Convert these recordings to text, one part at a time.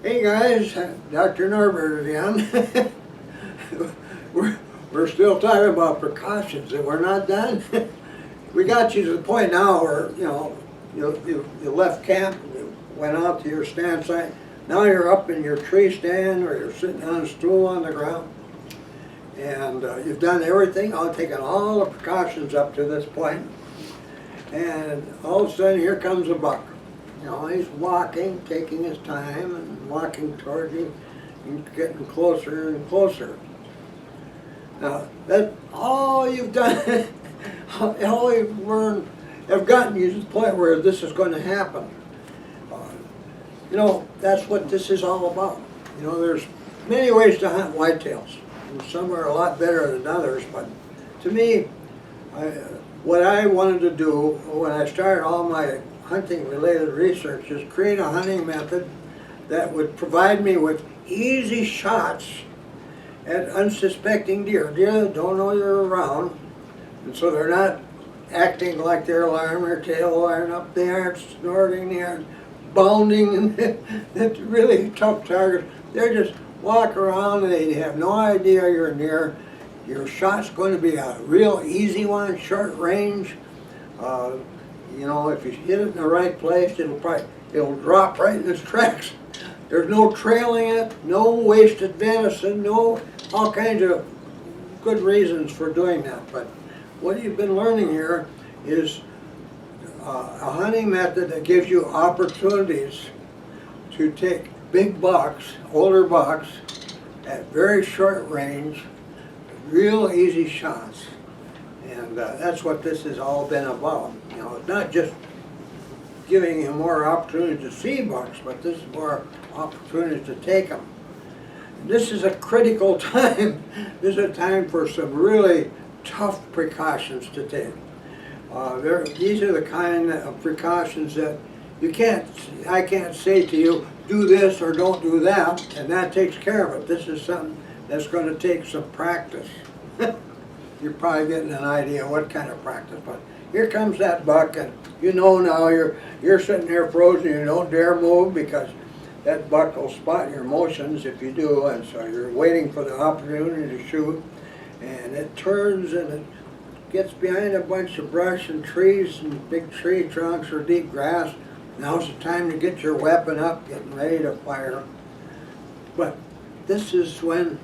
Hey guys, Dr. Nordberg again. we're still talking about precautions and we're not done. We got you to the point now where, you left camp, you went out to your stand site. Now you're up in your tree stand or you're sitting on a stool on the ground. And you've done everything, taken all the precautions up to this point. And all of a sudden here comes a buck. He's walking, taking his time and walking toward you and getting closer and closer. Now, that's all you've done, all you've learned, have gotten you to the point where this is going to happen. That's what this is all about. There's many ways to hunt whitetails. And some are a lot better than others, but to me, what I wanted to do when I started all my hunting related research is create a hunting method that would provide me with easy shots at unsuspecting deer. Deer that don't know you're around, and so they're not acting like they're alarmed, their tail wiring up, they aren't snorting, they aren't bounding, and it's really tough targets. They're just walk around and they have no idea you're near. Your shot's going to be a real easy one, short range. If you hit it in the right place, it'll drop right in its tracks. There's no trailing it, no wasted venison, no all kinds of good reasons for doing that. But what you've been learning here is a hunting method that gives you opportunities to take big bucks, older bucks, at very short range, real easy shots. And that's what this has all been about. It's not just giving you more opportunity to see bucks, but this is more opportunity to take them. And this is a critical time. This is a time for some really tough precautions to take. These are the kind of precautions that I can't say to you, do this or don't do that, and that takes care of it. This is something that's going to take some practice. You're probably getting an idea what kind of practice, but here comes that buck, and now you're sitting there frozen. You don't dare move because that buck will spot your motions if you do, and so you're waiting for the opportunity to shoot, and it turns and it gets behind a bunch of brush and trees and big tree trunks or deep grass. Now's the time to get your weapon up, getting ready to fire. But this is when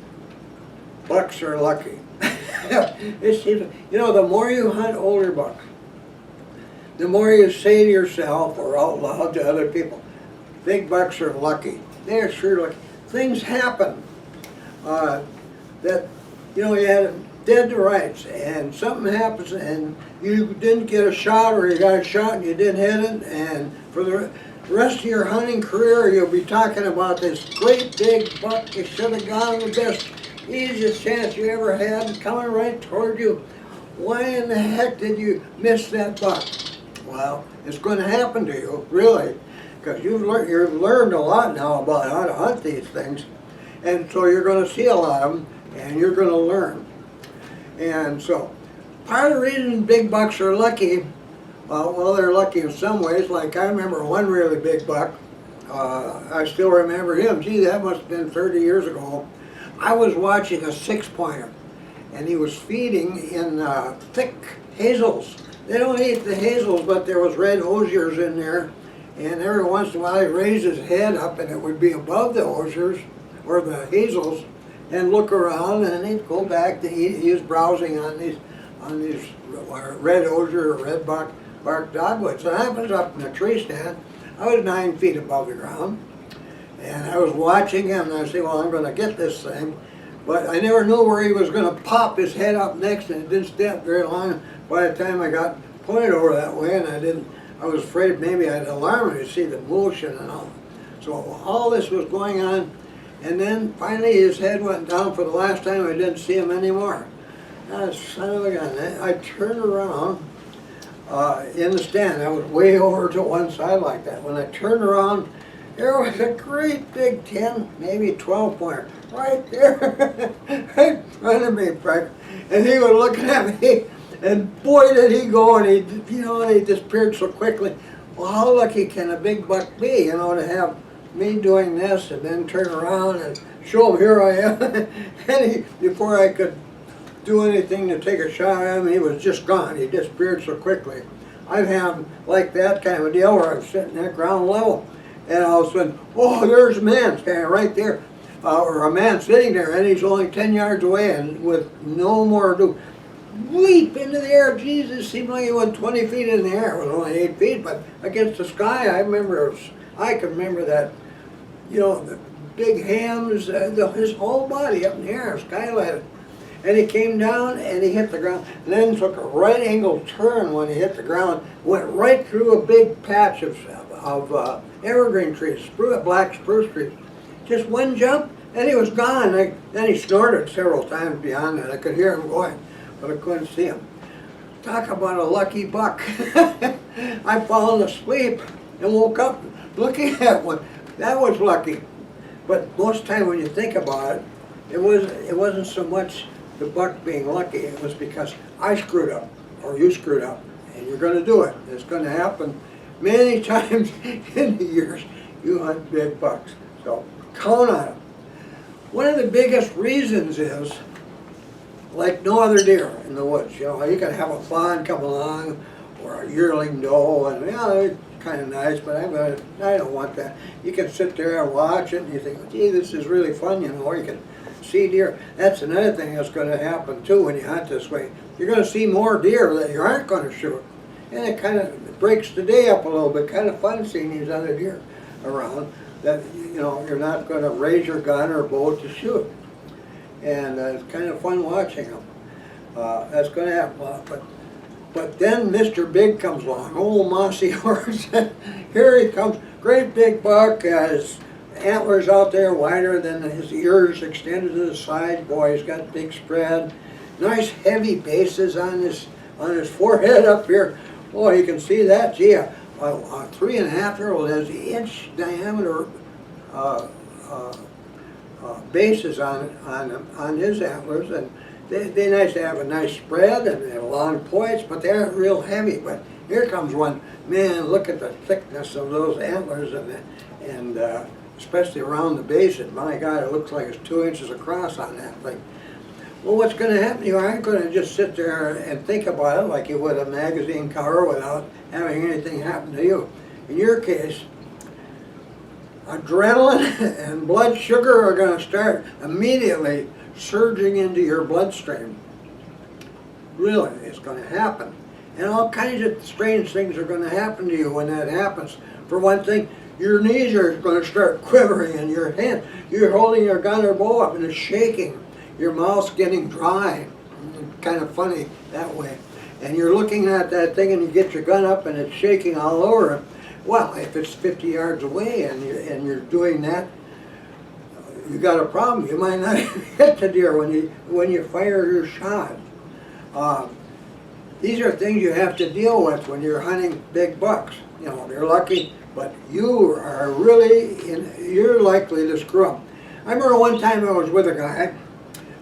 bucks are lucky. The more you hunt older bucks, the more you say to yourself or out loud to other people, big bucks are lucky. They're sure lucky. Things happen that, you had dead to rights, and something happens and you didn't get a shot, or you got a shot and you didn't hit it, and for the rest of your hunting career you'll be talking about this great big buck you should have gotten the best, easiest chance you ever had coming right toward you. Why in the heck did you miss that buck? Well, it's going to happen to you, really, because you've learned a lot now about how to hunt these things, and so you're going to see a lot of them and you're going to learn. And so part of the reason big bucks are lucky, they're lucky in some ways. Like I remember one really big buck. I still remember him. Gee, that must have been 30 years ago. I was watching a 6-pointer, and he was feeding in thick hazels. They don't eat the hazels, but there was red osiers in there, and every once in a while he'd raise his head up, and it would be above the osiers or the hazels, and look around, and he'd go back to eat. He was browsing on these red osier or red bark dogwoods. So I was up in the tree stand. I was 9 feet above the ground, and I was watching him, and I said, well, I'm going to get this thing. But I never knew where he was going to pop his head up next, and it didn't step very long. By the time I got pointed over that way, and I was afraid maybe I'd alarm him to see the motion and all. So all this was going on, and then finally his head went down for the last time. I didn't see him anymore. Son of a gun. I turned around in the stand. I was way over to one side like that. When I turned around, there was a great big 10, maybe 12-pointer right there, right in front of me, and he was looking at me, and boy did he go, and he disappeared so quickly. Well, how lucky can a big buck be, to have me doing this and then turn around and show him here I am. And before I could do anything to take a shot at him, he was just gone. He disappeared so quickly. I've had like that kind of a deal where I'm sitting at ground level, and all of a sudden, oh, there's a man standing right there, or a man sitting there, and he's only 10 yards away, and with no more ado, leap into the air. Jesus, seemed like he went 20 feet in the air. It was only 8 feet, but against the sky, I can remember that, you know, the big hams, his whole body up in the air, skylighted. And he came down and he hit the ground, and then took a right angle turn when he hit the ground, went right through a big patch of evergreen trees, black spruce trees. Just one jump, and he was gone. Then he snorted several times beyond that. I could hear him going, but I couldn't see him. Talk about a lucky buck. I'd fallen asleep and woke up looking at one. That was lucky. But most of the time when you think about it, it wasn't so much the buck being lucky. It was because I screwed up, or you screwed up, and you're going to do it. It's going to happen many times in the years you hunt big bucks. So count on it. One of the biggest reasons is, like no other deer in the woods, you know, you can have a fawn come along or a yearling doe, and yeah, they're kind of nice, but I don't want that. You can sit there and watch it, and you think, gee, this is really fun, you know, or you can see deer. That's another thing that's going to happen too when you hunt this way. You're going to see more deer that you aren't going to shoot, and it kind of breaks the day up a little bit. Kind of fun seeing these other deer around that, you know, you're not going to raise your gun or bow to shoot, and it's kind of fun watching them. That's going to happen. But then Mr. Big comes along, old mossy horse. Here he comes, great big buck, his antlers out there wider than his ears, extended to the side. Boy, he's got big spread. Nice heavy bases on his forehead up here. Oh, you can see that. Gee, a 3.5-year-old has the inch diameter bases on his antlers, and they're nice to have a nice spread and they have long points, but they aren't real heavy. But here comes one. Man, look at the thickness of those antlers, and especially around the base. And my God, it looks like it's 2 inches across on that thing. Well, what's going to happen? You aren't going to just sit there and think about it like you would a magazine cover without having anything happen to you. In your case, adrenaline and blood sugar are going to start immediately surging into your bloodstream. Really, it's going to happen. And all kinds of strange things are going to happen to you when that happens. For one thing, your knees are going to start quivering, and your hand, you're holding your gun or bow up and it's shaking. Your mouth's getting dry. Kind of funny that way. And you're looking at that thing and you get your gun up and it's shaking all over it. Well, if it's 50 yards away and you're doing that, you got a problem. You might not hit the deer when you fire your shot. These are things you have to deal with when you're hunting big bucks. You know, you're lucky, but you're likely to screw up. I remember one time I was with a guy.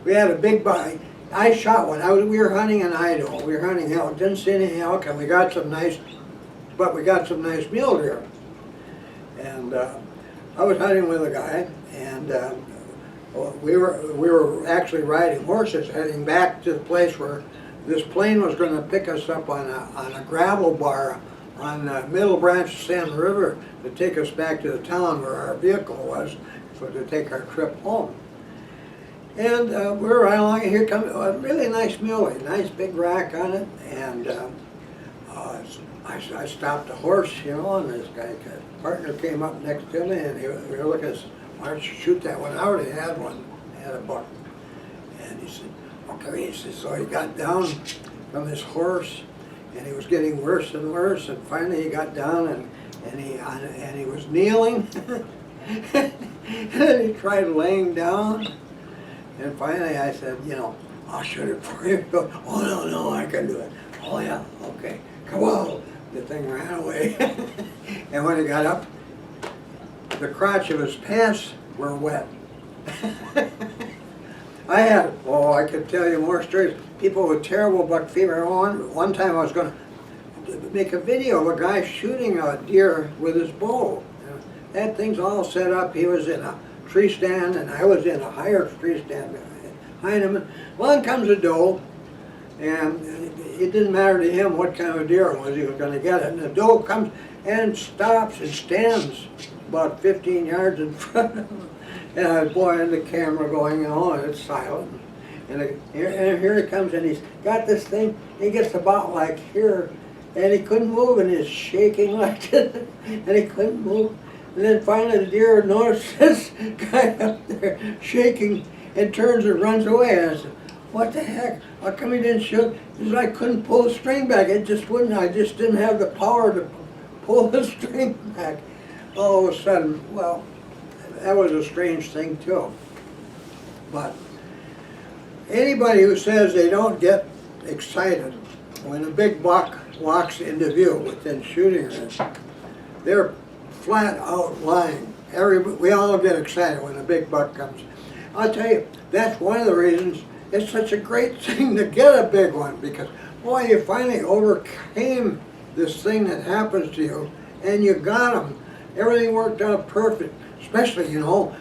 We had a big buck. I shot one. We were hunting in Idaho. We were hunting elk. Didn't see any elk, and we got some nice mule deer. And I was hunting with a guy, and we were actually riding horses, heading back to the place where this plane was going to pick us up on a gravel bar on the middle branch of Salmon River to take us back to the town where our vehicle was, to take our trip home. And we're riding along, and here comes a really nice muley, nice big rack on it, and I stopped the horse, you know, and this partner came up next to me, and we were looking at, why don't you shoot that one? I already had one, I had a buck. And he said, okay. He said, so he got down from his horse, and he was getting worse and worse, and finally he got down, and he was kneeling, and he tried laying down, and finally I said, you know, I'll shoot it for you. He goes, oh, no, I can do it. Oh, yeah, okay, come on. The thing ran away. And when he got up, the crotch of his pants were wet. I could tell you more stories. People with terrible buck fever. One time I was going to make a video of a guy shooting a deer with his bow. That thing's all set up. He was in a tree stand, and I was in a higher tree stand behind him. Along comes a doe, and it didn't matter to him what kind of deer it was, he was going to get it. And the doe comes and stops and stands about 15 yards in front of him. And I was blowing the camera going, oh, it's silent. And here he comes, and he's got this thing, he gets about like here, and he couldn't move, and he's shaking like this, and he couldn't move. And then finally the deer noticed this guy up there shaking and turns and runs away. And I said, what the heck? How come he didn't shoot? He said, I couldn't pull the string back. It just wouldn't. I just didn't have the power to pull the string back. All of a sudden, well, that was a strange thing too. But anybody who says they don't get excited when a big buck walks into view within shooting range, they're flat out lying. We all get excited when a big buck comes. I'll tell you, that's one of the reasons it's such a great thing to get a big one, because boy, you finally overcame this thing that happens to you, and you got them. Everything worked out perfect. Especially, you know,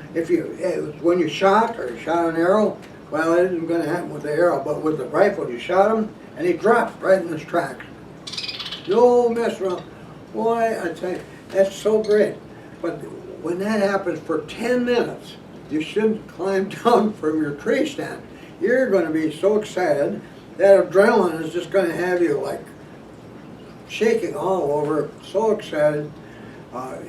when you shot or you shot an arrow, well, it isn't going to happen with the arrow, but with the rifle, you shot him, and he dropped right in his tracks. No mess around. Boy, I tell you, that's so great. But when that happens for 10 minutes, you shouldn't climb down from your tree stand. You're going to be so excited that adrenaline is just going to have you like shaking all over, so excited.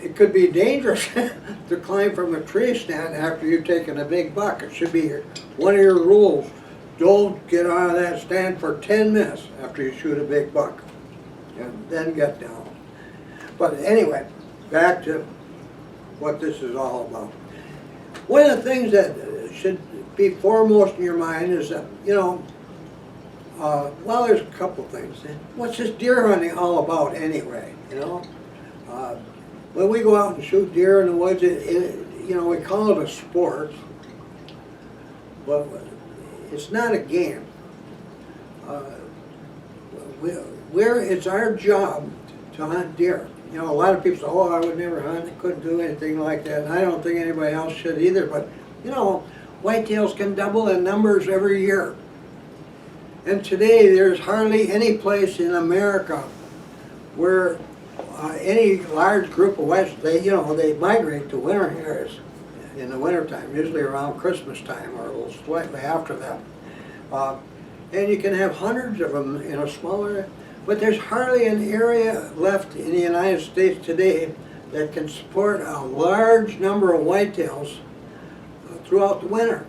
It could be dangerous to climb from a tree stand after you've taken a big buck. It should be one of your rules. Don't get out of that stand for 10 minutes after you shoot a big buck, and then get down. But anyway, back to what this is all about. One of the things that should be foremost in your mind is that, you know, well, there's a couple things. What's this deer hunting all about anyway, you know? When we go out and shoot deer in the woods, you know, we call it a sport, but it's not a game. It's our job to hunt deer. You know, a lot of people say, oh, I would never hunt, I couldn't do anything like that, and I don't think anybody else should either, but, you know, whitetails can double in numbers every year. And today, there's hardly any place in America where any large group of whites, they migrate to winter areas in the wintertime, usually around Christmas time or a little slightly after that. And you can have hundreds of them in a small area, but there's hardly an area left in the United States today that can support a large number of whitetails throughout the winter.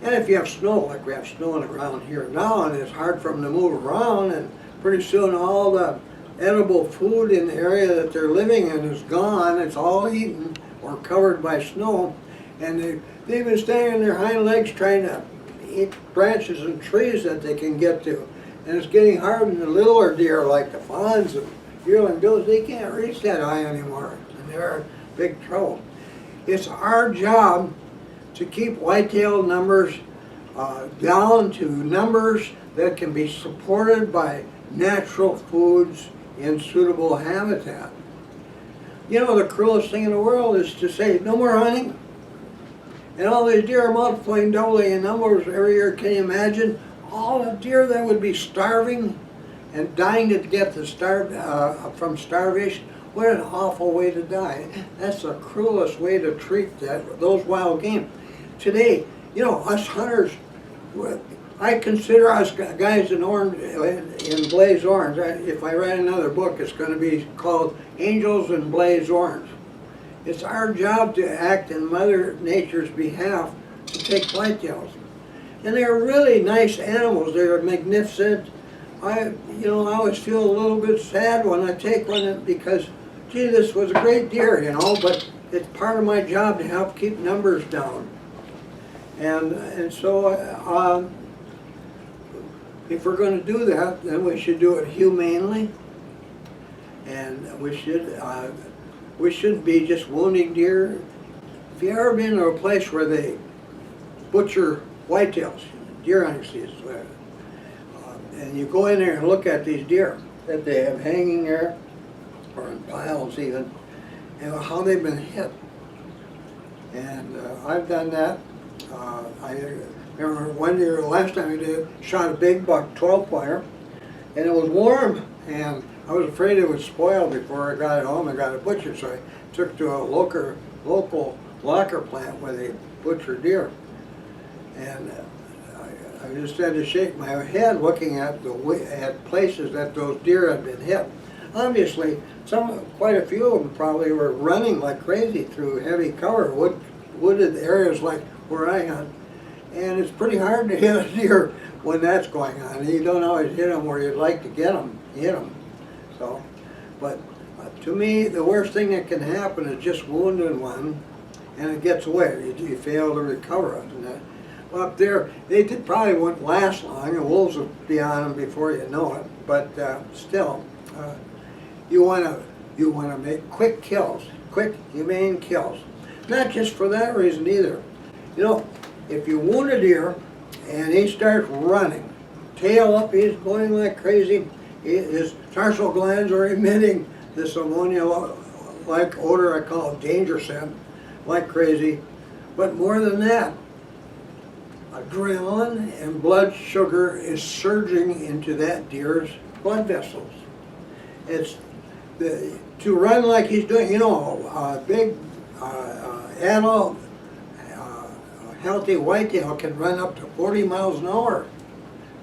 And if you have snow, like we have snow on the ground here now, and it's hard for them to move around, and pretty soon all the edible food in the area that they're living in is gone. It's all eaten or covered by snow, and they've been standing on their hind legs trying to eat branches and trees that they can get to, and it's getting hard. And the littler deer like the fawns and yearling does, they can't reach that high anymore, and they're in big trouble. It's our job to keep whitetail numbers down to numbers that can be supported by natural foods in suitable habitat. You know, the cruelest thing in the world is to say, no more hunting, and all these deer are multiplying doubly in numbers every year. Can you imagine all the deer that would be starving and dying to get from starvation? What an awful way to die. That's the cruelest way to treat those wild game. Today, you know, us hunters, I consider us guys in Blaze Orange. If I write another book, it's going to be called Angels in Blaze Orange. It's our job to act in Mother Nature's behalf to take whitetails. And they're really nice animals. They're magnificent. I always feel a little bit sad when I take one because, gee, this was a great deer, you know, but it's part of my job to help keep numbers down. And so if we're going to do that, then we should do it humanely, and we shouldn't be just wounding deer. If you've ever been to a place where they butcher whitetails, deer hunting season, and you go in there and look at these deer that they have hanging there, or in piles even, and how they've been hit. And I've done that. I remember one year, last time I did, shot a big buck 12-pointer, and it was warm, and I was afraid it would spoil before I got it home and got it butchered, so I took it to a local locker plant where they butcher deer. And I just had to shake my head looking at at places that those deer had been hit. Obviously, quite a few of them probably were running like crazy through heavy cover, wooded areas like where I hunt. And it's pretty hard to hit a deer when that's going on. You don't always hit them where you'd like to hit them. So, but to me, the worst thing that can happen is just wounding one, and it gets away. You fail to recover it. And well, up there, probably wouldn't last long, and wolves will be on them before you know it. But still, you want to make quick kills, quick, humane kills. Not just for that reason either. You know, if you wound a deer and he starts running, tail up, he's going like crazy. His tarsal glands are emitting this ammonia-like odor, I call it danger scent, like crazy. But more than that, adrenaline and blood sugar is surging into that deer's blood vessels. It's to run like he's doing, you know, a big adult, healthy whitetail can run up to 40 miles an hour.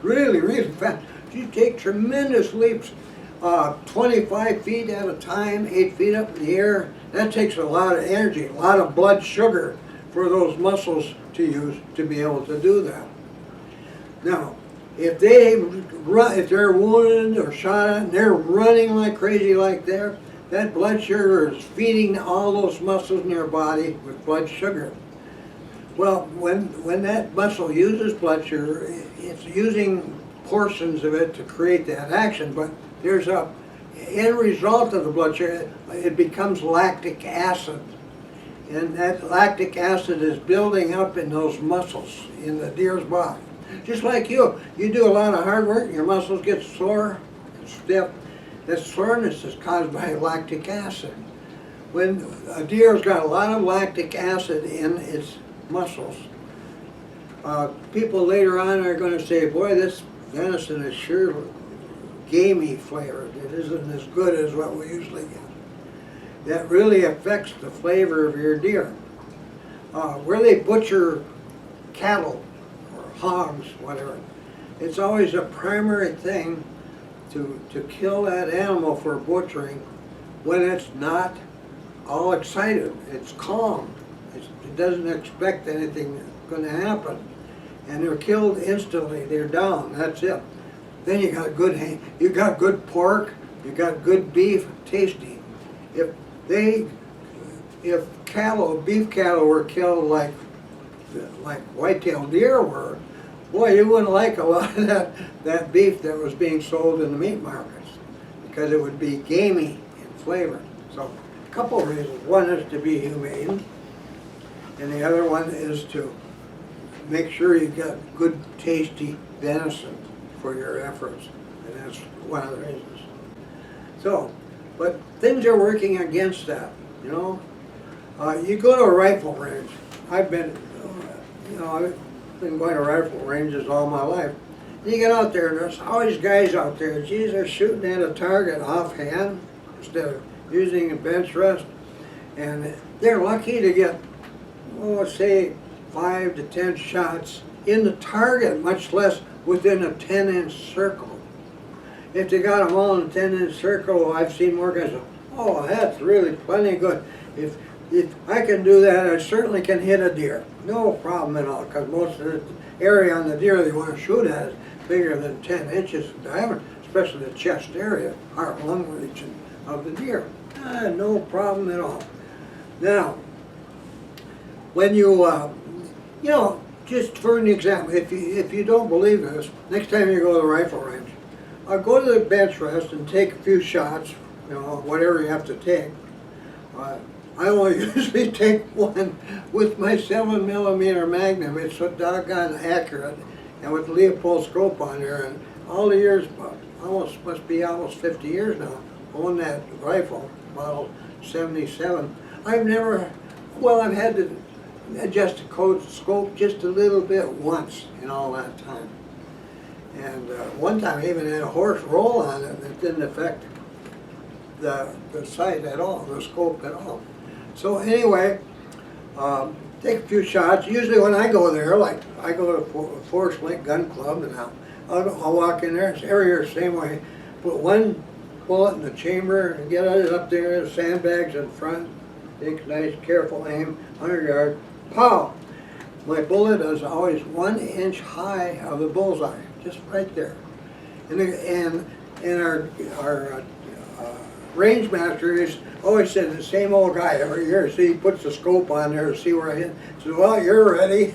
Really, really fast. You take tremendous leaps, 25 feet at a time, 8 feet up in the air. That takes a lot of energy, a lot of blood sugar for those muscles to use to be able to do that. Now, if they're wounded or shot at and they're running like crazy like there, that blood sugar is feeding all those muscles in your body with blood sugar. Well, when that muscle uses blood sugar, it's using portions of it to create that action, but there's a end result of the blood sugar, it becomes lactic acid. And that lactic acid is building up in those muscles in the deer's body. Just like you do a lot of hard work, your muscles get sore and stiff. That soreness is caused by lactic acid. When a deer's got a lot of lactic acid in its muscles, people later on are going to say, boy, this venison is sure gamey flavored. It isn't as good as what we usually get. That really affects the flavor of your deer. Where they butcher cattle or hogs, whatever, it's always a primary thing to kill that animal for butchering when it's not all excited. It's calm. It doesn't expect anything going to happen. And they're killed instantly. They're down. That's it. Then you got good pork. You got good beef, tasty. If beef cattle were killed like whitetail deer were, boy, you wouldn't like a lot of that beef that was being sold in the meat markets, because it would be gamey in flavor. So a couple of reasons. One is to be humane, and the other one is to make sure you got good, tasty venison for your efforts, and that's one of the reasons. So, but things are working against that, you know. You go to a rifle range. I've been going to rifle ranges all my life. You get out there, and there's always guys out there. Geez, they're shooting at a target offhand instead of using a bench rest, and they're lucky to get, say, 5 to 10 shots in the target, much less within a 10-inch circle. If they got them all in a 10-inch circle, I've seen more guys go, oh, that's really plenty good. If I can do that, I certainly can hit a deer. No problem at all, because most of the area on the deer they want to shoot at is bigger than 10 inches in diameter, especially the chest area, heart-lung region of the deer. No problem at all. Now, when just for an example, if you don't believe this, next time you go to the rifle range, go to the bench rest and take a few shots, whatever you have to take. I only usually take one with my 7mm Magnum. It's so doggone accurate, and with Leopold scope on there, and all the years, must be almost 50 years now, own that rifle, model 77. I've never, well, I've had to adjust the scope just a little bit once in all that time. And one time I even had a horse roll on it that didn't affect the sight at all, the scope at all. So anyway, take a few shots. Usually when I go there, like I go to Forest Lake Gun Club, and I'll walk in there. It's every year the same way. Put one bullet in the chamber and get it up there. The sandbags in front. Take a nice, careful aim, 100 yards. Pow! My bullet is always 1 inch high of the bullseye, just right there. And our range master is always said the same old guy every year. See, he puts the scope on there to see where I hit. Says, well, you're ready.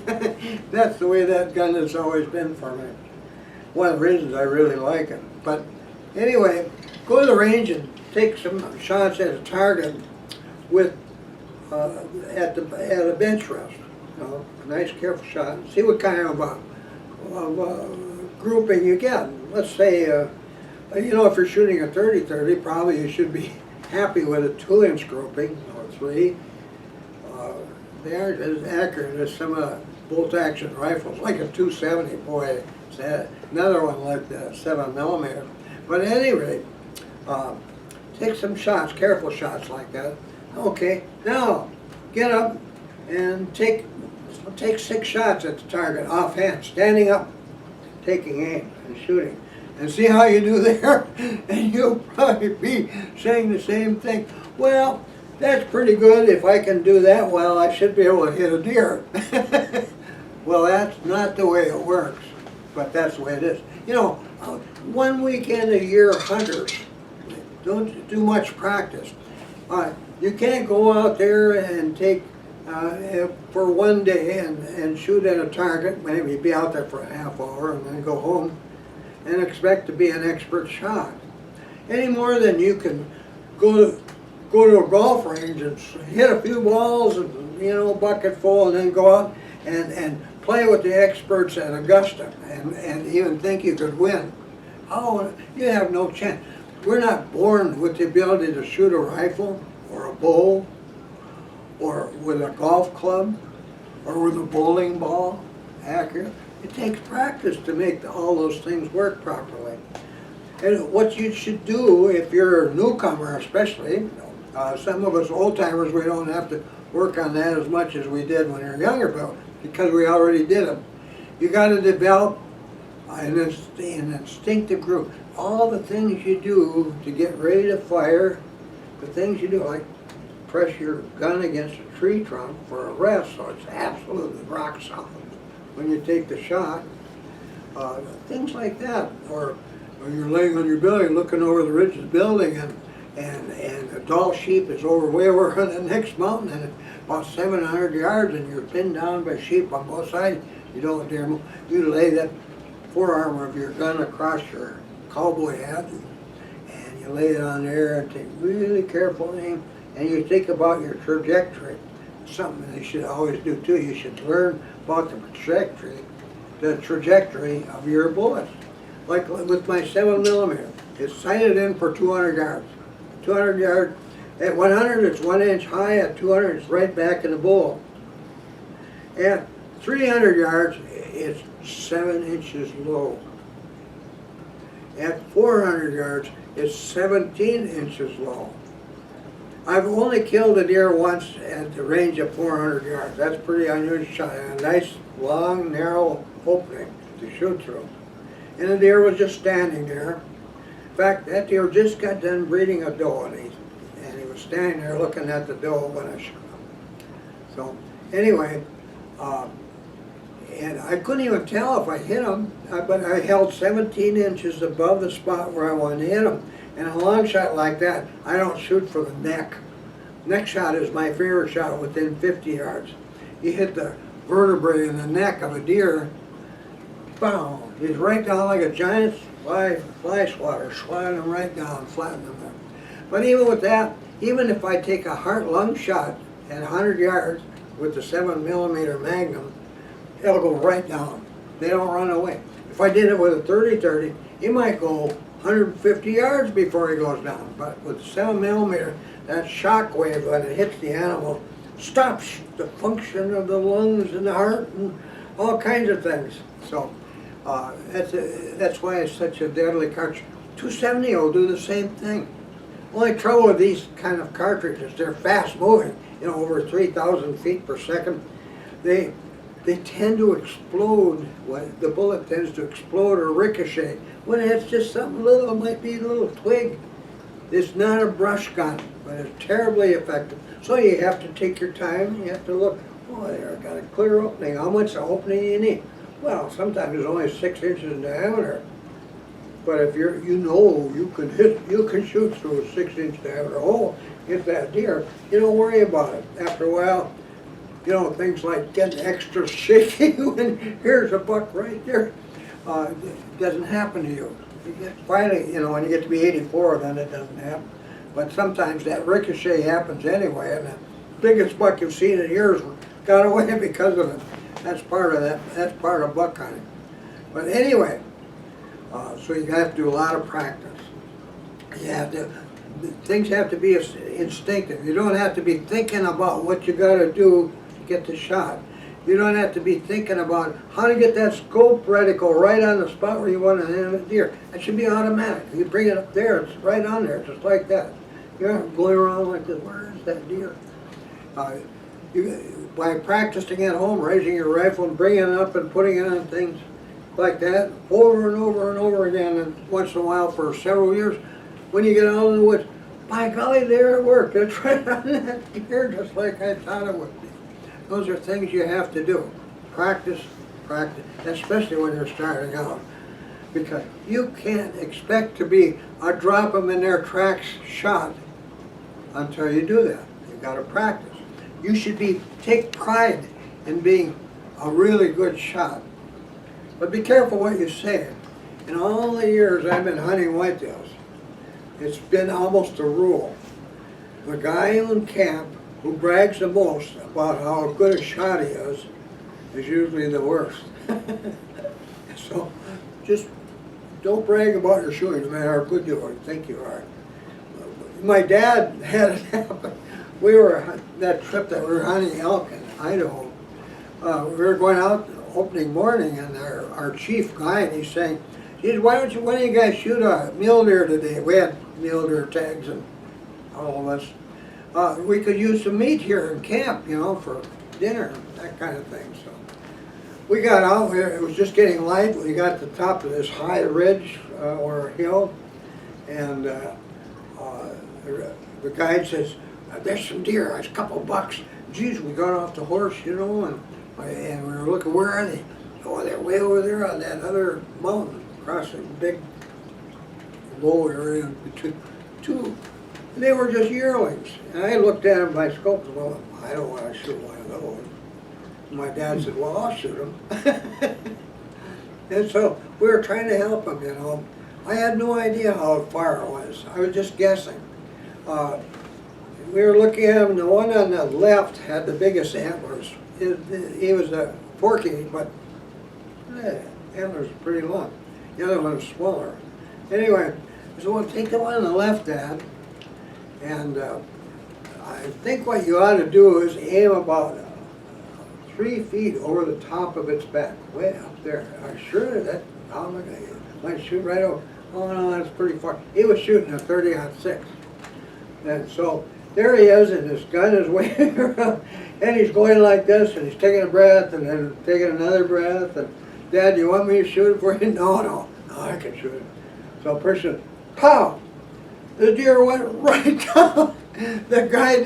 That's the way that gun has always been for me. One of the reasons I really like it. But anyway, go to the range and take some shots at a target with at a bench rest. You know, a nice careful shot. See what kind of grouping you get. Let's say, you know, if you're shooting a 30-30, probably you should be happy with a 2-inch grouping or 3. They aren't as accurate as some bolt action rifles, like a 270. Boy, it's another one like the 7mm. But at any rate, take some shots, careful shots like that. Okay, now get up and take 6 shots at the target offhand, standing up, taking aim and shooting. And see how you do there? And you'll probably be saying the same thing. Well, that's pretty good. If I can do that well, I should be able to hit a deer. Well, that's not the way it works, but that's the way it is. You know, one weekend a year, hunters don't do much practice. You can't go out there and take for one day and shoot at a target, maybe be out there for a half hour and then go home and expect to be an expert shot. Any more than you can go to a golf range and hit a few balls and, you know, bucket full, and then go out and play with the experts at Augusta and even think you could win. Oh, you have no chance. We're not born with the ability to shoot a rifle or a bow or with a golf club or with a bowling ball accurate. It takes practice to make all those things work properly. And what you should do if you're a newcomer especially, some of us old timers, we don't have to work on that as much as we did when we were younger, but because we already did them. You got to develop an instinctive group. All the things you do to get ready to fire, the things you do, like press your gun against a tree trunk for a rest so it's absolutely rock solid when you take the shot, things like that. Or you're laying on your belly looking over the ridge of the building and a tall sheep is way over on the next mountain and about 700 yards and you're pinned down by sheep on both sides. You don't dare move. You lay that forearm of your gun across your cowboy hat and you lay it on there and take really careful aim, and you think about your trajectory. Something that you should always do too. You should learn about the trajectory of your bullets. Like with my 7mm, it's sighted in for 200 yards. 200 yards. At 100, it's 1 inch high. At 200, it's right back in the bull. At 300 yards, it's 7 inches low. At 400 yards, it's 17 inches low. I've only killed a deer once at the range of 400 yards. That's pretty unusual. A nice, long, narrow opening to shoot through. And the deer was just standing there. In fact, that deer just got done breeding a doe, and he was standing there looking at the doe when I shot him. So, anyway, and I couldn't even tell if I hit him, but I held 17 inches above the spot where I wanted to hit him. And a long shot like that, I don't shoot for the neck. Neck shot is my favorite shot within 50 yards. You hit the vertebrae in the neck of a deer, boom, he's right down like a giant fly swatter, sliding him right down, flattening him there. But even with that, even if I take a heart-lung shot at 100 yards with the 7mm Magnum, it'll go right down. They don't run away. If I did it with a 30-30, it might go 150 yards before he goes down. But with the 7mm, that shock wave when it hits the animal stops the function of the lungs and the heart and all kinds of things. So that's why it's such a deadly cartridge. 270 will do the same thing. Only trouble with these kind of cartridges, they're fast moving, you know, over 3,000 feet per second. They tend to explode, the bullet tends to explode or ricochet. When it's just something little, it might be a little twig. It's not a brush gun, but it's terribly effective. So you have to take your time, you have to look, oh, there, I've got a clear opening. How much opening you need? Well, sometimes it's only 6 inches in diameter. But if you can shoot through a 6-inch diameter hole, get that deer, you don't worry about it. After a while, you know, things like getting extra shaky when here's a buck right there, it doesn't happen to you. Finally, you know, when you get to be 84, then it doesn't happen. But sometimes that ricochet happens anyway, and the biggest buck you've seen in years got away because of it. That's part of buck hunting. But anyway, so you have to do a lot of practice. Things have to be instinctive. You don't have to be thinking about what you got to do to get the shot. You don't have to be thinking about how to get that scope reticle right on the spot where you want to hit a deer. That should be automatic. You bring it up there, it's right on there, just like that. You're not going around like this, where is that deer? By practicing at home, raising your rifle and bringing it up and putting it on things like that, over and over and over again, and once in a while for several years, when you get out in the woods, by golly, there it worked. It's right on that deer, just like I thought it would be. Those are things you have to do. Practice, practice, especially when you're starting out. Because you can't expect to be a drop them in their tracks shot until you do that. You've got to practice. You should take pride in being a really good shot. But be careful what you say. In all the years I've been hunting whitetails, it's been almost a rule. The guy in camp who brags the most about how good a shot he is usually the worst. So just don't brag about your shooting, no matter how good you think you are. My dad had it happen. We were, that trip that we were hunting elk in Idaho, we were going out opening morning, and our chief guide, he's saying, geez, why don't you guys shoot a mule deer today? We had mule deer tags and all of us. We could use some meat here in camp, you know, for dinner, that kind of thing. So we got out, it was just getting light. We got to the top of this high ridge or hill, and the guide says, there's some deer, there's a couple of bucks. Geez, we got off the horse, you know, and we were looking, where are they? Oh, they're way over there on that other mountain, across a big low area between two. And they were just yearlings. And I looked at them by scope and well, I don't want to shoot one of those. And my dad said, well, I'll shoot them. And so we were trying to help him, you know. I had no idea how far it was. I was just guessing. We were looking at him, the one on the left had the biggest antlers. He was a forky, but antlers are pretty long. The other one was smaller. Anyway, so we'll take the one on the left, Dad, and I think what you ought to do is aim about 3 feet over the top of its back, way up there. I'm sure that, how am I going to might shoot right over? Oh no, that's pretty far. He was shooting a 30-06. And so there he is, and his gun is waving around, and he's going like this, and he's taking a breath, and then taking another breath, and Dad, do you want me to shoot it for you? No, I can shoot it. So person, pow! The deer went right down. The guy,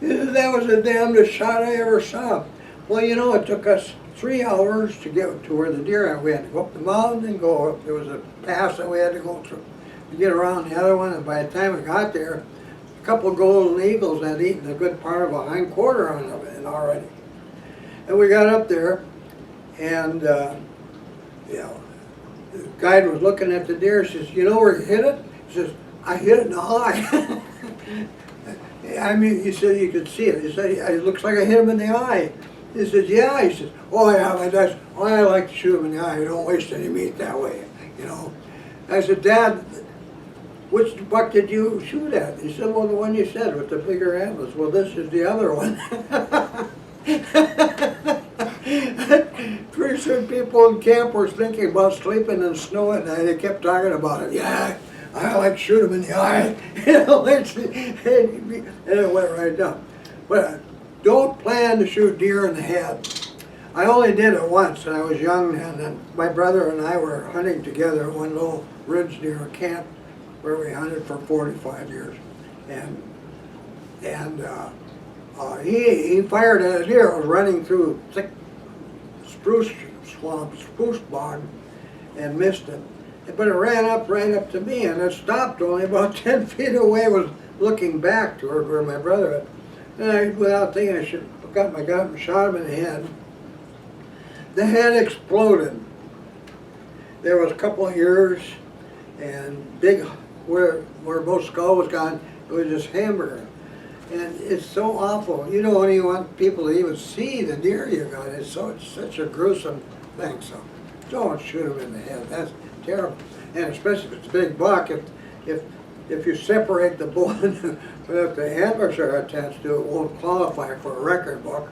that was the damnedest shot I ever saw. Well, you know, it took us 3 hours to get to where the deer are. We had to go up the mountain and go up. There was a pass that we had to go through to get around the other one, and by the time we got there, a couple of golden eagles had eaten a good part of a hind quarter on it already. And we got up there, and you know, the guide was looking at the deer. He says, you know where you hit it? He says, I hit it in the eye. I mean, he said you could see it. He said, it looks like I hit him in the eye. He says, yeah. He says, oh yeah, I like to shoot him in the eye. You don't waste any meat that way, you know. I said, Dad, which buck did you shoot at? He said, well, the one you said with the bigger antlers. Well, this is the other one. Pretty soon people in camp were thinking about sleeping in snow at night. They kept talking about it. Yeah, I like to shoot him in the eye. And it went right down. But don't plan to shoot deer in the head. I only did it once, and I was young then, and my brother and I were hunting together at one little ridge near a camp where we hunted for 45 years. And he fired at a deer. It was running through thick spruce swamp, spruce bog, and missed it. But it ran up right up to me, and it stopped only about 10 feet away, was looking back toward where my brother had. And I, without thinking, I should have got my gun and shot him in the head. The head exploded. There was a couple of ears, and big, where both skull was gone, it was just hamburger. And it's so awful. You don't even want people to even see the deer you got. It's such a gruesome thing. So don't shoot them in the head. That's terrible. And especially if it's a big buck, if you separate the bone, but if the antlers are attached to it, won't qualify for a record book.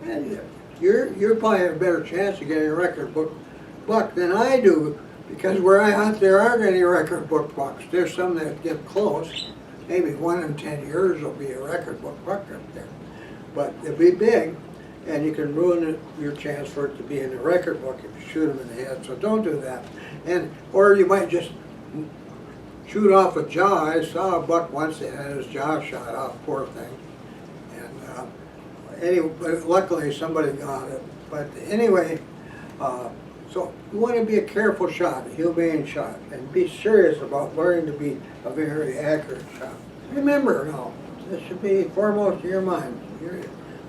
And you're probably have a better chance of getting a record book buck than I do, because where I hunt there aren't any record book bucks. There's some that get close. Maybe 1 in 10 years will be a record book buck up there. But it'll be big, and you can ruin your chance for it to be in the record book if you shoot them in the head. So don't do that. Or you might just shoot off a jaw. I saw a buck once that had his jaw shot off, poor thing. And anyway, luckily somebody got it. But anyway, so you want to be a careful shot, a humane shot, and be serious about learning to be a very accurate shot. Remember now, this should be foremost in your mind,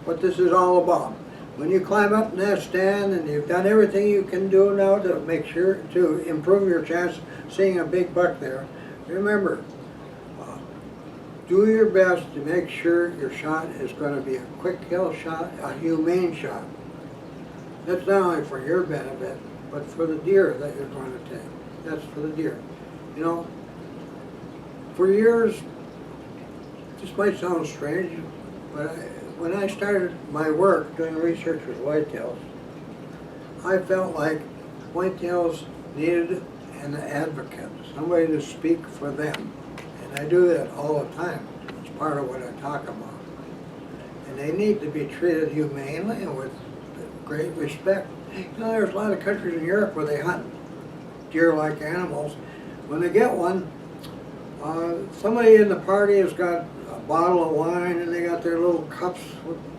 what this is all about. When you climb up in that stand and you've done everything you can do now to make sure to improve your chance of seeing a big buck there, remember, do your best to make sure your shot is going to be a quick kill shot, a humane shot. That's not only for your benefit, but for the deer that you're going to take. That's for the deer. You know, for years, this might sound strange, but when I started my work doing research with whitetails, I felt like whitetails needed an advocate, somebody to speak for them. And I do that all the time. It's part of what I talk about. And they need to be treated humanely and with great respect. You know, there's a lot of countries in Europe where they hunt deer-like animals. When they get one, somebody in the party has got a bottle of wine, and they got their little cups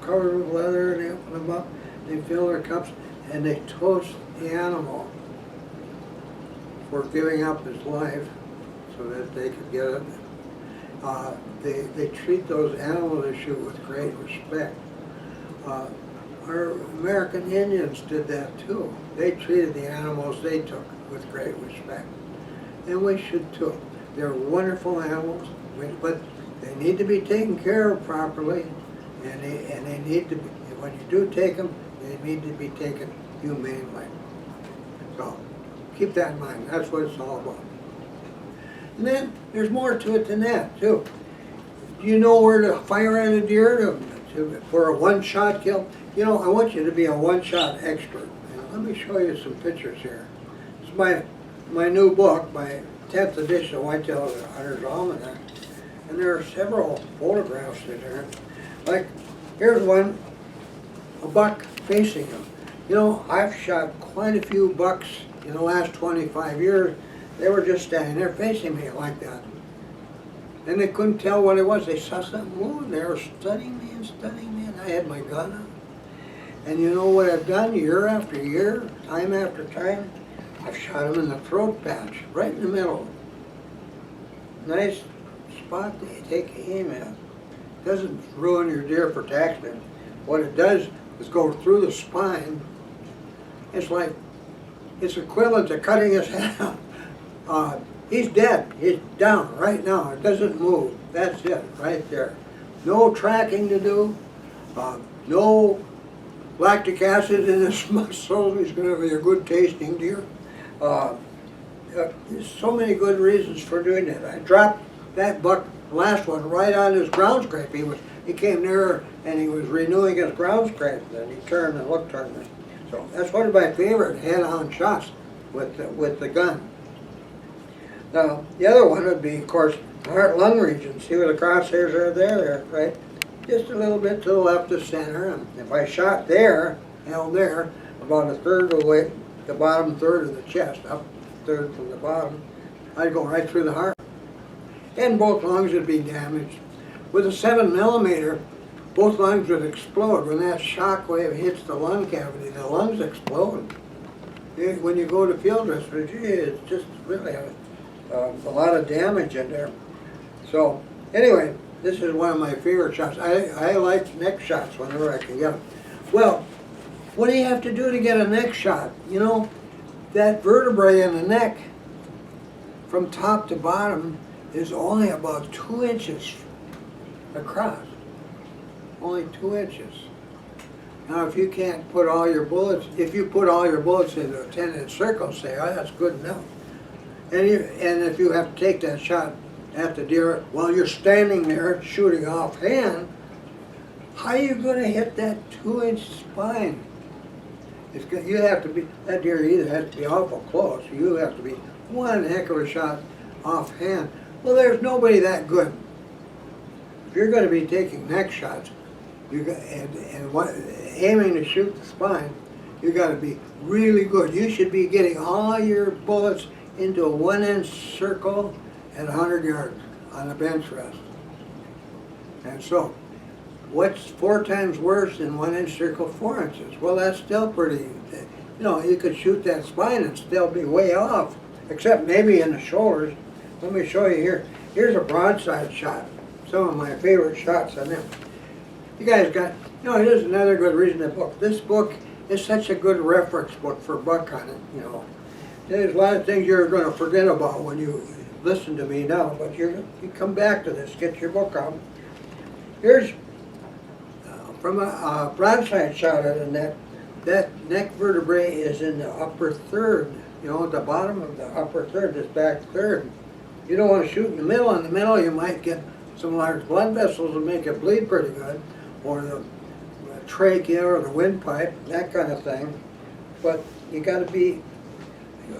covered with leather, and they open them up, they fill their cups, and they toast the animal for giving up his life so that they could get it. They treat those animals they shoot with great respect. Our American Indians did that too. They treated the animals they took with great respect. And we should too. They're wonderful animals, but they need to be taken care of properly, and they need to be, when you do take them, they need to be taken humanely. So keep that in mind. That's what it's all about. And then there's more to it than that too. Do you know where to fire at a deer for a one-shot kill? You know, I want you to be a one-shot expert. Let me show you some pictures here. This is my new book, my 10th edition of Whitetail Hunter's Almanac. And there are several photographs in there. Like, here's one, a buck facing him. You know, I've shot quite a few bucks in the last 25 years. They were just standing there facing me like that. And they couldn't tell what it was. They saw something moving. They were studying me, and I had my gun up. And you know what I've done year after year, time after time? I've shot him in the throat patch, right in the middle. Nice spot to take aim at. Doesn't ruin your deer for accident. What it does is go through the spine. It's equivalent to cutting his head off. He's dead. He's down right now. It doesn't move. That's it, right there. No tracking to do. No lactic acid in his muscles. He's going to be a good tasting deer. there's so many good reasons for doing that. I dropped that buck, last one, right on his ground scrape. He came near and he was renewing his ground scrape, and he turned and looked toward me. So that's one of my favorite head-on shots with the gun. Now, the other one would be, of course, the heart-lung region. See where the crosshairs are there, right? Just a little bit to the left of center. And if I shot there, held there, about a third of the way, the bottom third of the chest, up a third from the bottom, I'd go right through the heart. And both lungs would be damaged. With a 7mm, both lungs would explode. When that shock wave hits the lung cavity, the lungs explode. When you go to field rescue, it's just really a lot of damage in there. So, anyway, this is one of my favorite shots. I like neck shots whenever I can get them. Well, what do you have to do to get a neck shot? You know, that vertebrae in the neck, from top to bottom, is only about 2 inches across. Only 2 inches. Now, if you can't put all your bullets, if you put all your bullets into a 10-inch circle, say, oh, that's good enough. And if you have to take that shot at the deer while you're standing there shooting offhand, how are you going to hit that 2-inch spine? You have to be, that deer either has to be awful close, you have to be one heck of a shot offhand. Well, there's nobody that good. If you're going to be taking neck shots, aiming to shoot the spine, you got to be really good. You should be getting all your bullets into a 1-inch circle at 100 yards on a bench rest. And so, what's 4 times worse than 1-inch circle 4 inches? Well, that's still pretty, you know, you could shoot that spine and still be way off, except maybe in the shoulders. Let me show you here. Here's a broadside shot. Some of my favorite shots on them. You guys got, you know, here's another good reason to book. This book is such a good reference book for buck hunting, you know. There's a lot of things you're going to forget about when you listen to me now, but you come back to this, get your book out. Here's from a broadside shot at a neck. That neck vertebrae is in the upper third, you know, at the bottom of the upper third, this back third. You don't want to shoot in the middle. In the middle, you might get some large blood vessels that make it bleed pretty good, or the trachea or the windpipe, that kind of thing. But you got to be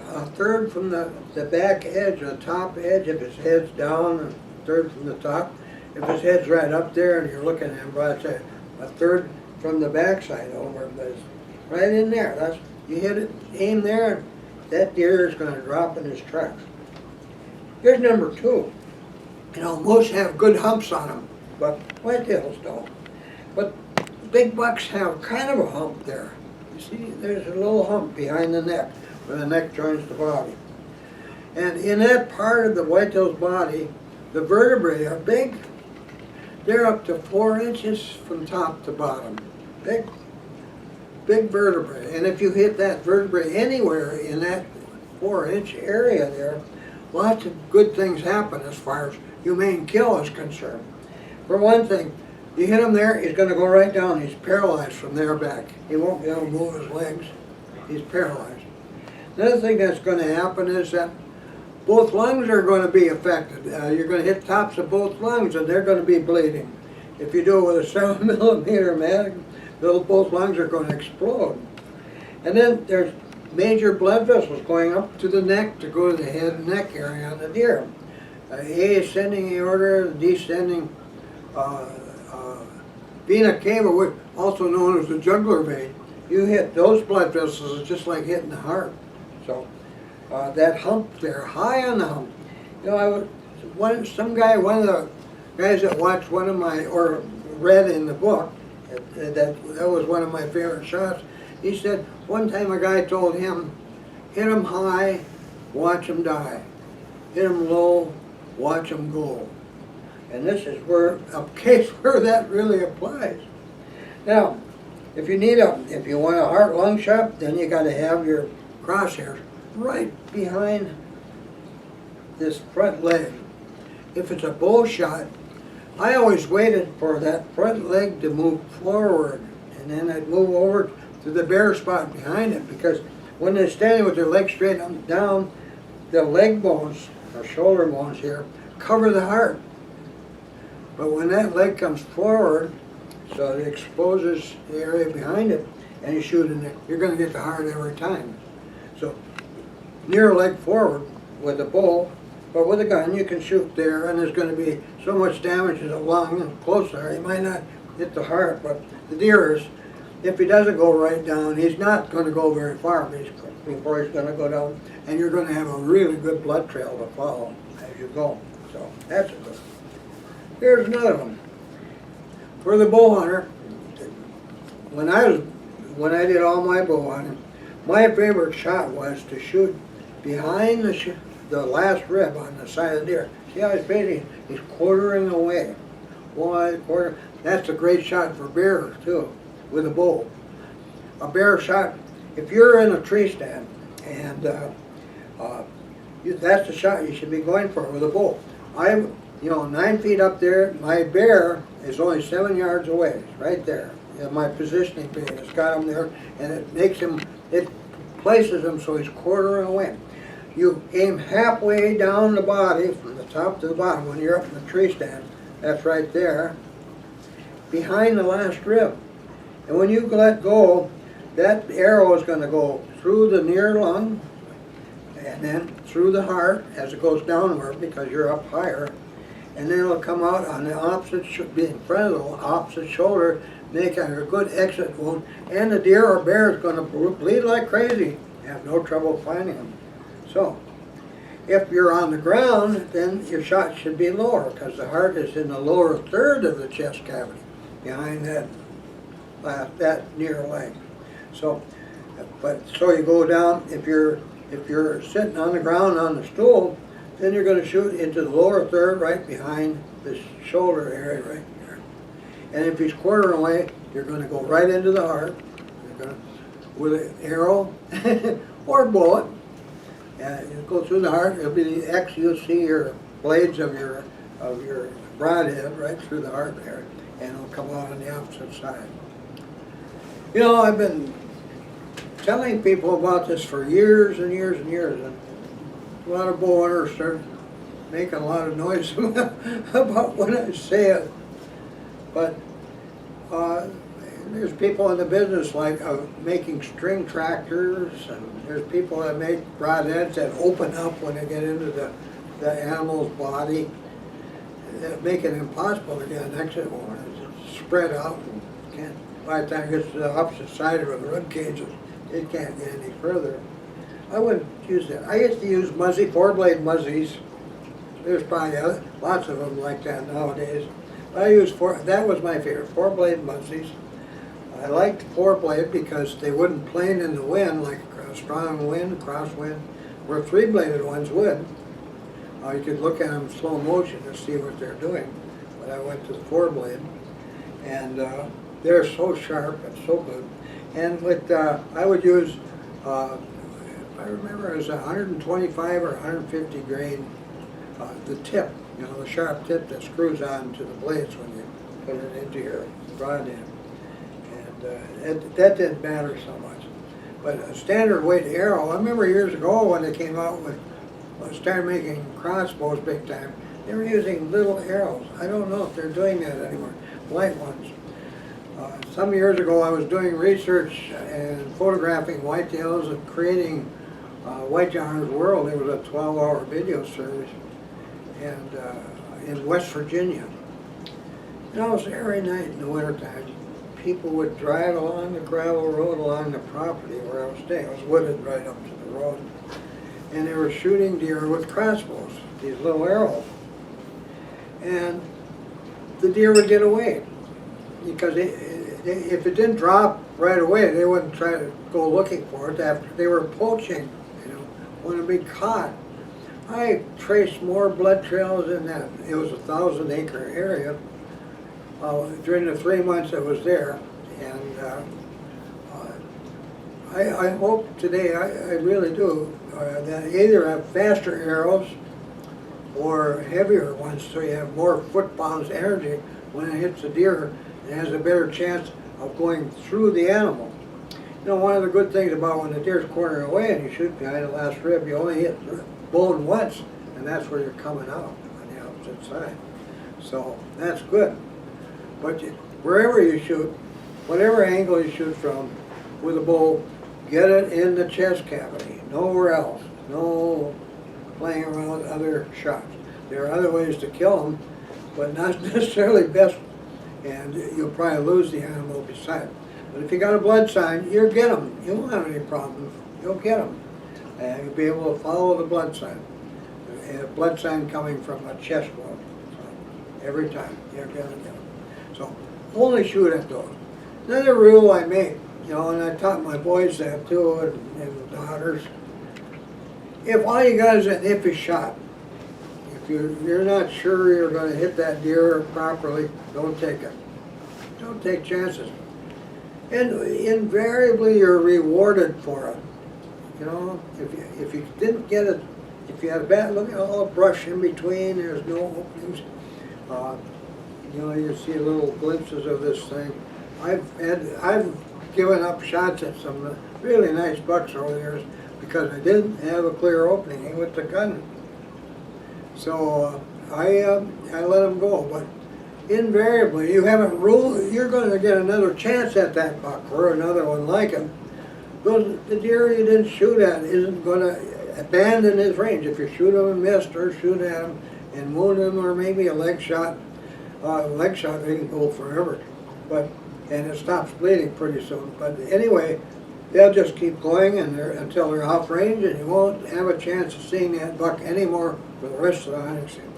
a third from the back edge, the top edge, if his head's down, a third from the top. If his head's right up there and you're looking at him, broadside, a third from the backside over, but it's right in there. That's, you hit it, aim there, and that deer is going to drop in his tracks. Here's number 2. You know, most have good humps on them, but whitetails don't. But big bucks have kind of a hump there. You see, there's a little hump behind the neck, where the neck joins the body. And in that part of the whitetail's body, the vertebrae are big. They're up to 4 inches from top to bottom. Big vertebrae. And if you hit that vertebrae anywhere in that 4-inch area there, lots of good things happen as far as humane kill is concerned. For one thing, you hit him there, he's going to go right down. He's paralyzed from there back. He won't be able to move his legs. He's paralyzed. Another thing that's going to happen is that both lungs are going to be affected. You're going to hit tops of both lungs and they're going to be bleeding. If you do it with a 7mm mag, both lungs are going to explode. And then there's major blood vessels going up to the neck to go to the head and neck area on the deer. Ascending aorta, descending vena cava, also known as the jugular vein. You hit those blood vessels, it's just like hitting the heart. So that hump there, high on the hump. You know, one of the guys that watched one of my, or read in the book, that was one of my favorite shots. He said one time a guy told him, hit him high, watch him die. Hit him low, watch him go. And this is where a case where that really applies. Now, if you want a heart-lung shot, then you got to have your crosshairs right behind this front leg. If it's a bow shot, I always waited for that front leg to move forward, and then I'd move over to the bare spot behind it, because when they're standing with their legs straight up and down, the leg bones, or shoulder bones here, cover the heart. But when that leg comes forward, so it exposes the area behind it, and you shoot in it, you're going to get the heart every time. So near leg forward with a bow, but with a gun you can shoot there, and there's going to be so much damage to the lung and close there. You might not hit the heart, but the deer is, if he doesn't go right down, he's not going to go very far before he's going to go down, and you're going to have a really good blood trail to follow as you go. So that's a good one. Here's another one. For the bow hunter, when I did all my bow hunting, my favorite shot was to shoot behind the last rib on the side of the deer. See how he's facing? He's quartering away. One quarter. That's a great shot for bears too, with a bow. A bear shot. If you're in a tree stand and that's the shot you should be going for with a bow. 9 feet up there. My bear is only 7 yards away, right there. And my positioning beam has got him there, and it places him so he's quartering away. You aim halfway down the body, from the top to the bottom, when you're up in the tree stand. That's right there, behind the last rib. And when you let go, that arrow is going to go through the near lung, and then through the heart as it goes downward because you're up higher. And then it'll come out on the opposite, be in front of the opposite shoulder, making a good exit wound. And the deer or bear is going to bleed like crazy. You have no trouble finding them. So, if you're on the ground, then your shot should be lower because the heart is in the lower third of the chest cavity, behind that near leg. So, so you go down. If you're sitting on the ground on the stool, then you're going to shoot into the lower third, right behind the shoulder area, right there. And if he's quartering away, you're going to go right into the heart. You're going to, with an arrow or a bullet, you go through the heart. It'll be the X. You'll see your blades of your broadhead right through the heart there, and it'll come out on the opposite side. You know, I've been telling people about this for years and years and years, and a lot of bow hunters start making a lot of noise about when I say it. But there's people in the business like making string tractors, and there's people that make broadheads that open up when they get into the animal's body, that make it impossible to get an exit wound. It's spread out, and by the time it gets to the opposite side of the rib cage, it can't get any further. I wouldn't use that. I used to use muzzy, 4-blade muzzies. There's probably lots of them like that nowadays. I used that was my favorite, 4-blade muzzies. I liked 4-blade because they wouldn't plane in the wind like a strong wind, crosswind, where 3-bladed ones would. You could look at them in slow motion to see what they're doing. But I went to the 4-blade, and they're so sharp and so good. And with I would use, I remember it was 125 or 150 grain, the tip, the sharp tip that screws on to the blades when you put it into your broadhead. And that didn't matter so much. But a standard weight arrow, I remember years ago when they came out with, started making crossbows big time, they were using little arrows. I don't know if they're doing that anymore, light ones. Some years ago I was doing research and photographing whitetails and creating Whitetail Hunter's World. It was a 12-hour video series, and in West Virginia. And almost every night in the wintertime, people would drive along the gravel road along the property where I was staying. It was wooded right up to the road. And they were shooting deer with crossbows, these little arrows. And the deer would get away because if it didn't drop right away, they wouldn't try to go looking for it after they were poaching, want to be caught. I traced more blood trails in that. It was a 1,000-acre area during the 3 months I was there, and I hope today, I really do, that either have faster arrows or heavier ones, so you have more foot-pounds energy when it hits the deer. It has a better chance of going through the animal. One of the good things about when the deer's quartering away and you shoot behind the last rib, you only hit bone once, and that's where you're coming out on the opposite side. So that's good. But wherever you shoot, whatever angle you shoot from with a bow, get it in the chest cavity, nowhere else. No playing around with other shots. There are other ways to kill them, but not necessarily best, and you'll probably lose the animal beside it. But if you got a blood sign, you'll get them. You won't have any problem. You'll get them. And you'll be able to follow the blood sign. A blood sign coming from a chest wound. So every time, you're going to get them. So only shoot at those. Another rule I make, you know, and I taught my boys that too, and daughters. If all you got is an iffy shot, if you're not sure you're going to hit that deer properly, don't take it. Don't take chances. And invariably you're rewarded for it. You know, if you didn't get it, if you had a bad, look at all the brush in between, there's no openings. You know, you see little glimpses of this thing. I've given up shots at some really nice bucks over the years because I didn't have a clear opening with the gun. So I let them go. But invariably, you haven't ruled, you're going to get another chance at that buck or another one like him. The deer you didn't shoot at isn't going to abandon his range. If you shoot him and missed, or shoot at him and wound him, or maybe a leg shot, they can go forever. And it stops bleeding pretty soon. But anyway, they'll just keep going until they're off range, and you won't have a chance of seeing that buck anymore for the rest of the hunting season.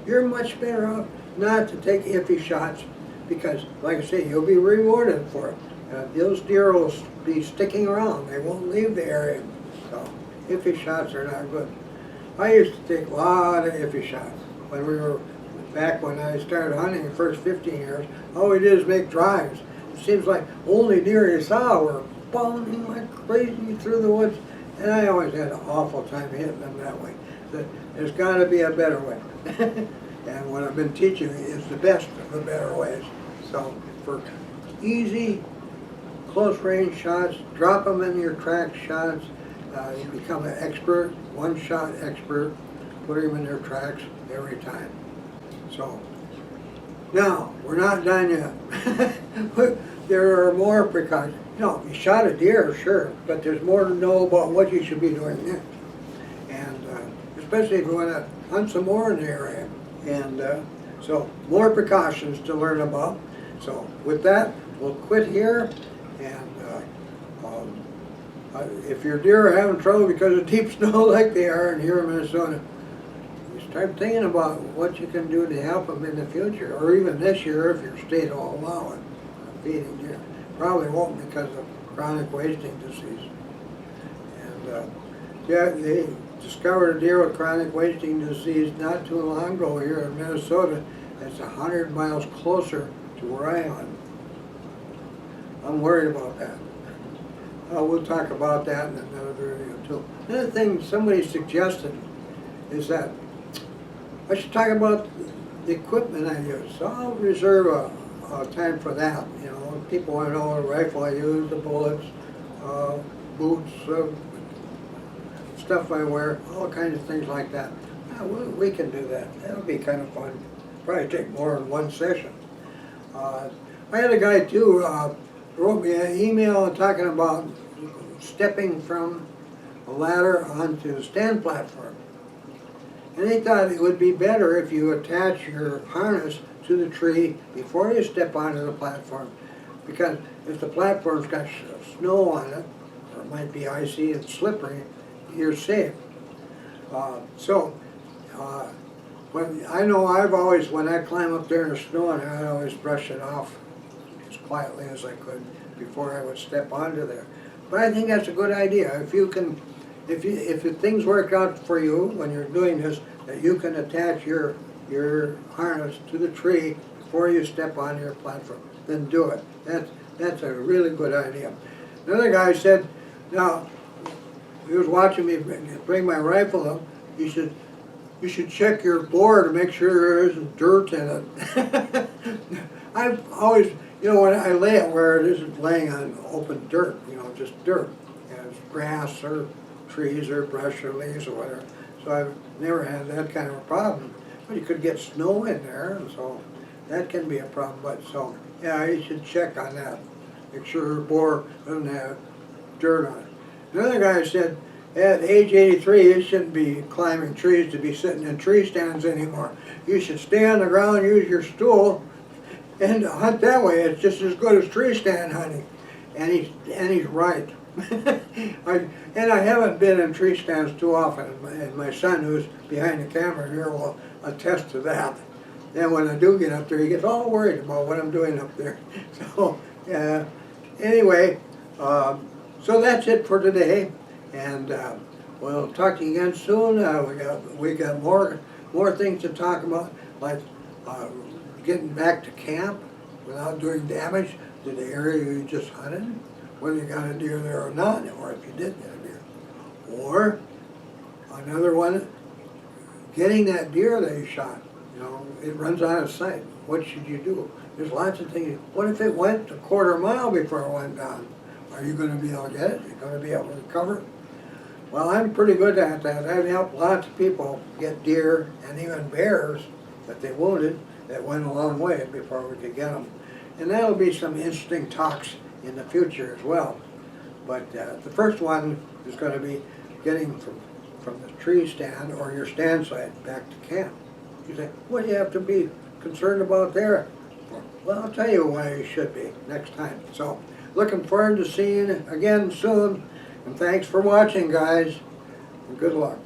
You're much better off not to take iffy shots because, like I say, you'll be rewarded for it. Those deer will be sticking around. They won't leave the area. So iffy shots are not good. I used to take a lot of iffy shots when I started hunting the first 15 years. All we did is make drives. It seems like only deer you saw were bounding like crazy through the woods, and I always had an awful time hitting them that way. There's got to be a better way. And what I've been teaching is the best of the better ways. So for easy, close range shots, drop them in your track shots. You become an expert, one shot expert, put them in your tracks every time. So now, we're not done yet. There are more precautions. You know, you shot a deer, sure, but there's more to know about what you should be doing next. And especially if you want to hunt some more in the area. And so, more precautions to learn about. So, with that, we'll quit here. And if your deer are having trouble because of deep snow like they are here in Minnesota, start thinking about what you can do to help them in the future, or even this year if your state will allow it. Feeding deer probably won't because of chronic wasting disease. And yeah, they discovered a deer with chronic wasting disease not too long ago here in Minnesota. That's 100 miles closer to where I hunt. I'm worried about that. We'll talk about that in another video too. Another thing somebody suggested is that I should talk about the equipment I use. So I'll reserve a time for that. You know, people want to know what rifle I use, the bullets, boots, stuff I wear, all kinds of things like that. We can do that. That'll be kind of fun. Probably take more than one session. I had a guy too wrote me an email talking about stepping from a ladder onto a stand platform. And he thought it would be better if you attach your harness to the tree before you step onto the platform, because if the platform's got snow on it, or it might be icy and slippery, you're safe. When I know I've always, when I climb up there in the snow, I always brush it off as quietly as I could before I would step onto there. But I think that's a good idea. If you can, if things work out for you when you're doing this, that you can attach your harness to the tree before you step on your platform, then do it. That's a really good idea. Another guy said, now, he was watching me bring my rifle up, he said, you should check your bore to make sure there isn't dirt in it. I've always, you know, when I lay it where it isn't laying on open dirt, you know, just dirt, as grass or trees or brush or leaves or whatever. So I've never had that kind of a problem. But you could get snow in there, and so that can be a problem. But so, yeah, you should check on that. Make sure your boar doesn't have dirt on it. Another guy said, at age 83, you shouldn't be climbing trees to be sitting in tree stands anymore. You should stay on the ground, use your stool, and hunt that way. It's just as good as tree stand hunting. And he's right. And I haven't been in tree stands too often, and my son, who's behind the camera here, will attest to that. And when I do get up there, he gets all worried about what I'm doing up there. So, anyway, so that's it for today, and we'll talk to you again soon. We got more things to talk about, like getting back to camp without doing damage to the area you just hunted, whether you got a deer there or not, or if you did get a deer. Or another one, getting that deer that you shot. You know, it runs out of sight. What should you do? There's lots of things. What if it went a quarter mile before it went down? Are you going to be able to get it? Are you going to be able to recover it? Well, I'm pretty good at that. I've helped lots of people get deer and even bears that they wounded that went a long way before we could get them. And that'll be some interesting talks in the future as well. But the first one is going to be getting from the tree stand or your stand site back to camp. You say, what do you have to be concerned about there? Well, I'll tell you why you should be next time. So, looking forward to seeing you again soon. And thanks for watching, guys. And good luck.